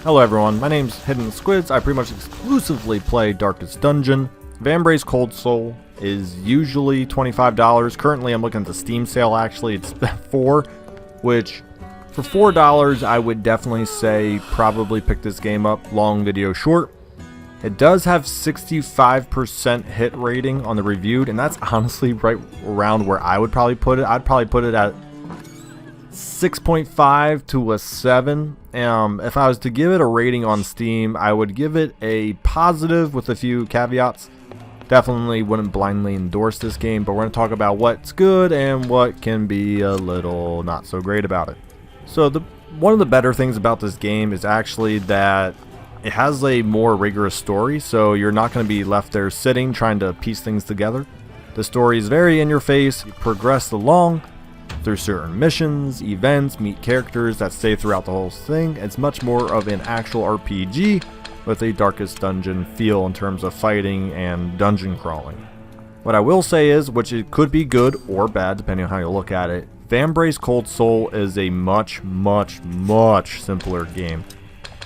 Hello everyone, my name's Hidden SQuiDZ. I pretty much exclusively play Darkest Dungeon. Vambrace Cold Soul is usually $25. Currently I'm looking at the Steam sale actually, it's $4, which for $4 I would definitely say probably pick this game up, long video short. It does have 65% hit rating on the reviewed, and that's honestly right around where I would probably put it. I'd probably put it at 6.5 to a 7. If I was to give it a rating on Steam, I would give it a positive with a few caveats. Definitely wouldn't blindly endorse this game, but we're going to talk about what's good and what can be a little not so great about it. So one of the better things about this game is actually that it has a more rigorous story, so you're not going to be left there sitting trying to piece things together. The story is very in your face. You progress along through certain missions, events, meet characters that stay throughout the whole thing. It's much more of an actual RPG with a Darkest Dungeon feel in terms of fighting and dungeon crawling. What I will say is, which it could be good or bad depending on how you look at it, Vambrace Cold Soul is a much simpler game.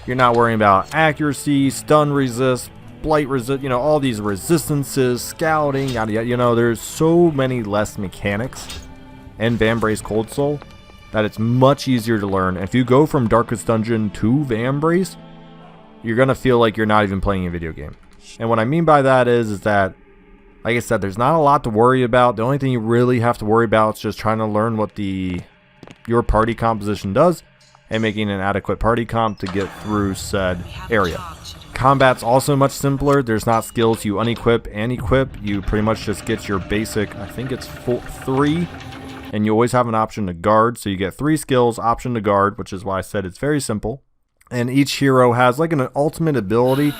You're not worrying about accuracy, stun resist, blight resist, all these resistances, scouting, yada yada. There's so many less mechanics in Vambrace Cold Soul that it's much easier to learn. If you go from Darkest Dungeon to Vambrace, you're gonna feel like you're not even playing a video game. And what I mean by that is that, like I said, there's not a lot to worry about. The only thing you really have to worry about is just trying to learn what your party composition does and making an adequate party comp to get through said area. Combat's also much simpler. There's not skills you unequip and equip. You pretty much just get your basic, I think it's 3, and you always have an option to guard. So you get 3 skills, option to guard, which is why I said it's very simple. And each hero has like an ultimate ability.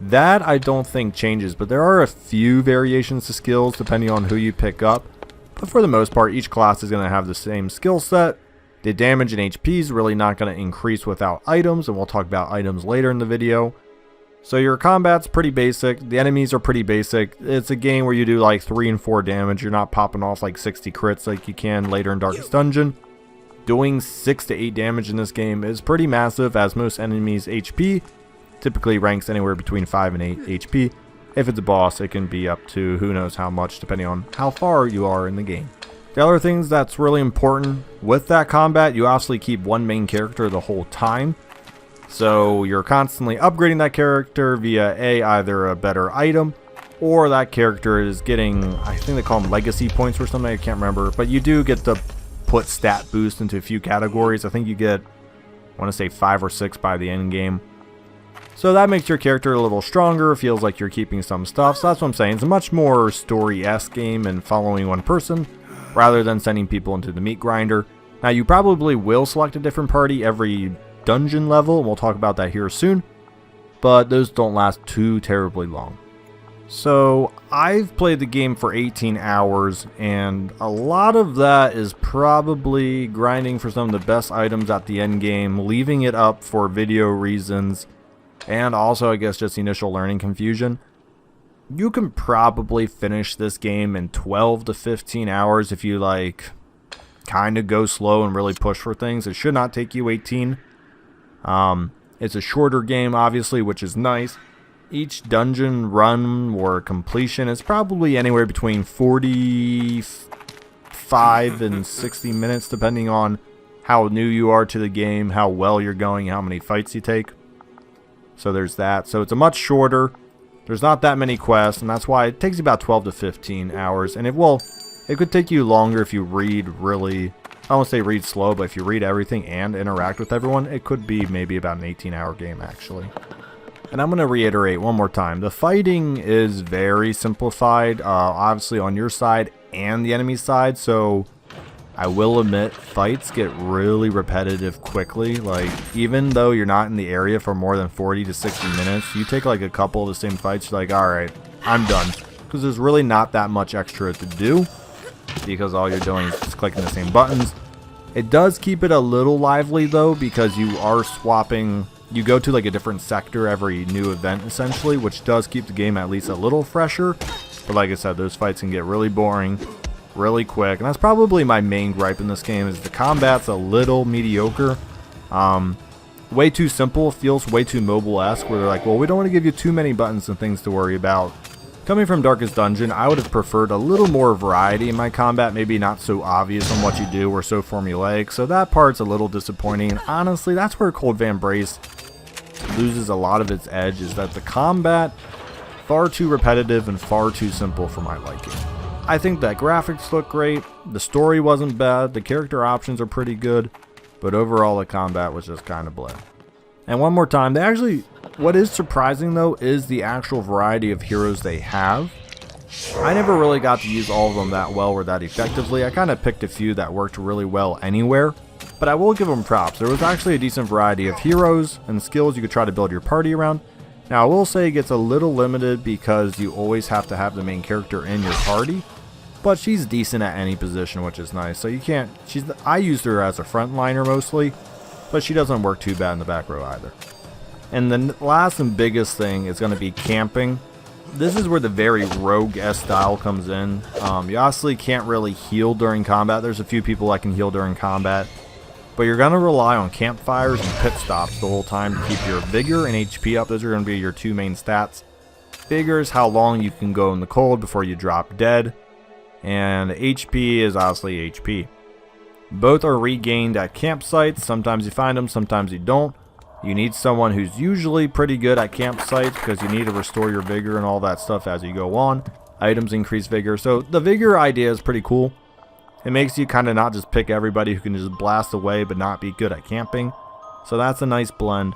That I don't think changes, but there are a few variations to skills depending on who you pick up. But for the most part, each class is going to have the same skill set. The damage and HP is really not going to increase without items, and we'll talk about items later in the video. So your combat's pretty basic. The enemies are pretty basic. It's a game where you do like 3 and 4 damage. You're not popping off like 60 crits like you can later in Darkest Dungeon. Doing 6 to 8 damage in this game is pretty massive, as most enemies' HP typically ranks anywhere between 5 and 8 HP. If it's a boss, it can be up to who knows how much depending on how far you are in the game. The other things that's really important with that combat, you obviously keep one main character the whole time. So you're constantly upgrading that character via either a better item, or that character is getting, I think they call them legacy points or something, I can't remember. But you do get to put stat boost into a few categories. I think you get, I want to say 5 or 6 by the end game. So that makes your character a little stronger, feels like you're keeping some stuff. So that's what I'm saying. It's a much more story-esque game and following one person, rather than sending people into the meat grinder. Now you probably will select a different party every dungeon level, and we'll talk about that here soon, but those don't last too terribly long. So I've played the game for 18 hours, and a lot of that is probably grinding for some of the best items at the end game, leaving it up for video reasons, and also I guess just initial learning confusion. You can probably finish this game in 12 to 15 hours if you like kind of go slow and really push for things. It should not take you 18. It's a shorter game obviously, which is nice. Each dungeon run or completion is probably anywhere between 45 and 60 minutes depending on how new you are to the game, how well you're going, how many fights you take. So there's that. So it's a much shorter. There's not that many quests, and that's why it takes about 12 to 15 hours. And it could take you longer if you read really, I won't say read slow, but if you read everything and interact with everyone, it could be maybe about an 18-hour game actually. And I'm going to reiterate one more time. The fighting is very simplified, obviously on your side and the enemy side, so I will admit fights get really repetitive quickly. Like, even though you're not in the area for more than 40 to 60 minutes, you take like a couple of the same fights, you're like, alright, I'm done. Because there's really not that much extra to do, because all you're doing is just clicking the same buttons. It does keep it a little lively though, because you are swapping, you go to like a different sector every new event essentially, which does keep the game at least a little fresher. But like I said, those fights can get really boring really quick, and that's probably my main gripe in this game, is the combat's a little mediocre. way too simple, feels way too mobile-esque, where they're like, well, we don't want to give you too many buttons and things to worry about. Coming from Darkest Dungeon, I would have preferred a little more variety in my combat, maybe not so obvious on what you do or so formulaic, so that part's a little disappointing. And honestly, that's where Cold Vambrace loses a lot of its edge, is that the combat, far too repetitive and far too simple for my liking. I think that graphics look great, the story wasn't bad, the character options are pretty good, but overall the combat was just kind of blah. And one more time, what is surprising though is the actual variety of heroes they have. I never really got to use all of them that well or that effectively. I kind of picked a few that worked really well anywhere, but I will give them props. There was actually a decent variety of heroes and skills you could try to build your party around. Now I will say it gets a little limited because you always have to have the main character in your party, but she's decent at any position, which is nice. So you can't, I used her as a frontliner mostly, but she doesn't work too bad in the back row either. And the last and biggest thing is going to be camping. This is where the very rogue-esque style comes in. You honestly can't really heal during combat. There's a few people that can heal during combat, but you're going to rely on campfires and pit stops the whole time to keep your vigor and HP up. Those are going to be your two main stats. Vigor is how long you can go in the cold before you drop dead, and HP is obviously HP. Both are regained at campsites. Sometimes you find them, sometimes you don't. You need someone who's usually pretty good at campsites because you need to restore your vigor and all that stuff as you go on. Items increase vigor. So the vigor idea is pretty cool. It makes you kind of not just pick everybody who can just blast away but not be good at camping. So that's a nice blend.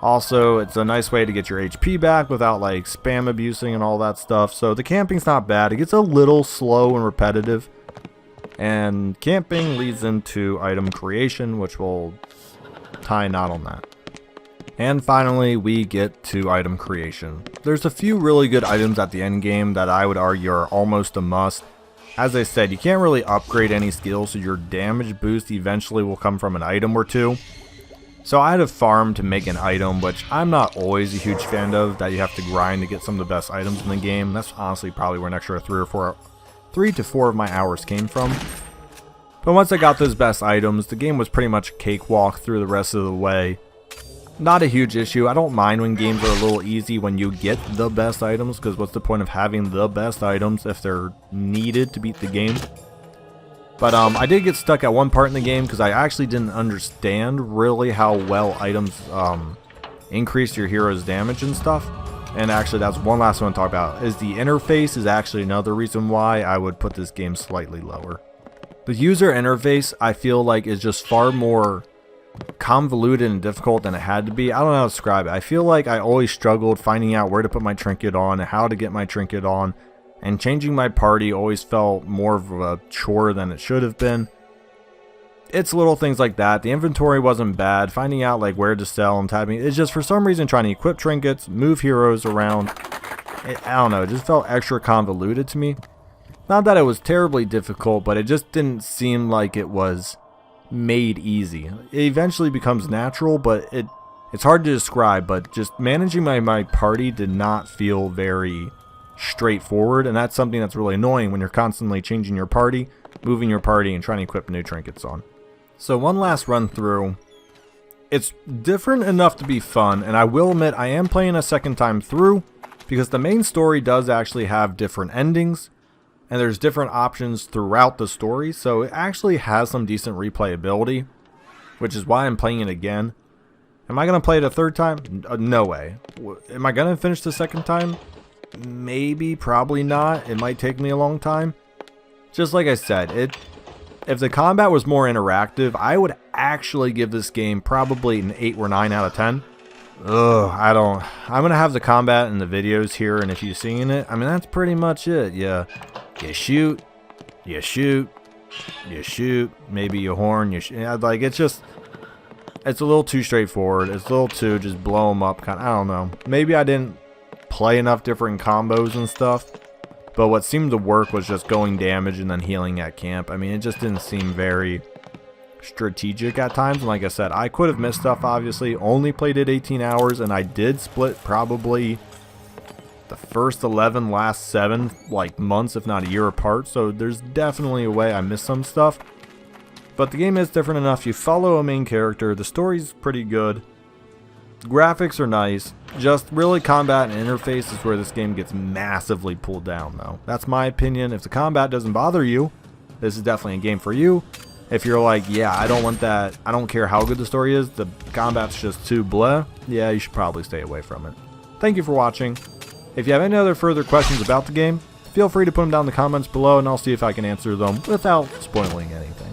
Also, it's a nice way to get your HP back without like spam abusing and all that stuff. So the camping's not bad. It gets a little slow and repetitive. And camping leads into item creation, which will tie a knot on that. And finally, we get to item creation. There's a few really good items at the end game that I would argue are almost a must. As I said, you can't really upgrade any skills, so your damage boost eventually will come from an item or two. So I had to farm to make an item, which I'm not always a huge fan of, that you have to grind to get some of the best items in the game. That's honestly probably where an extra 3 to 4 of my hours came from. But once I got those best items, the game was pretty much a cakewalk through the rest of the way. Not a huge issue. I don't mind when games are a little easy when you get the best items, because what's the point of having the best items if they're needed to beat the game? But I did get stuck at one part in the game because I actually didn't understand really how well items increase your hero's damage and stuff. And actually, that's one last one to talk about, is the interface is actually another reason why I would put this game slightly lower. The user interface, I feel like, is just far more convoluted and difficult than it had to be. I don't know how to describe it. I feel like I always struggled finding out where to put my trinket on and how to get my trinket on, and changing my party always felt more of a chore than it should have been. It's little things like that. The inventory wasn't bad. Finding out like where to sell and typing, it's just for some reason trying to equip trinkets, move heroes around. I don't know, it just felt extra convoluted to me. Not that it was terribly difficult, but it just didn't seem like it was made easy. It eventually becomes natural, but it's hard to describe, but just managing my party did not feel very straightforward, and that's something that's really annoying when you're constantly changing your party, moving your party, and trying to equip new trinkets on. So one last run through. It's different enough to be fun, and I will admit I am playing a second time through because the main story does actually have different endings, and there's different options throughout the story, so it actually has some decent replayability, which is why I'm playing it again. Am I going to play it a third time? No way. Am I going to finish the second time? Maybe, probably not. It might take me a long time. Just like I said, if the combat was more interactive, I would actually give this game probably an 8 or 9 out of 10. I'm going to have the combat in the videos here, and if you've seen it, I mean, that's pretty much it. Yeah. You shoot, you shoot, you shoot, maybe you horn, you shoot. Like, it's a little too straightforward. It's a little too just blow them up. I don't know. Maybe I didn't play enough different combos and stuff, but what seemed to work was just going damage and then healing at camp. I mean, it just didn't seem very strategic at times. And like I said, I could have missed stuff, obviously. Only played it 18 hours, and I did split probably the first 11, last 7 like months, if not a year apart, so there's definitely a way I missed some stuff. But the game is different enough. You follow a main character, the story's pretty good, Graphics are nice. Just really combat and interface is where this game gets massively pulled down, though. That's my opinion. If the combat doesn't bother you, this is definitely a game for you. If you're like, yeah, I don't want that, I don't care how good the story is, the combat's just too blah, yeah, you should probably stay away from it. Thank you for watching. If you have any other further questions about the game, feel free to put them down in the comments below, and I'll see if I can answer them without spoiling anything.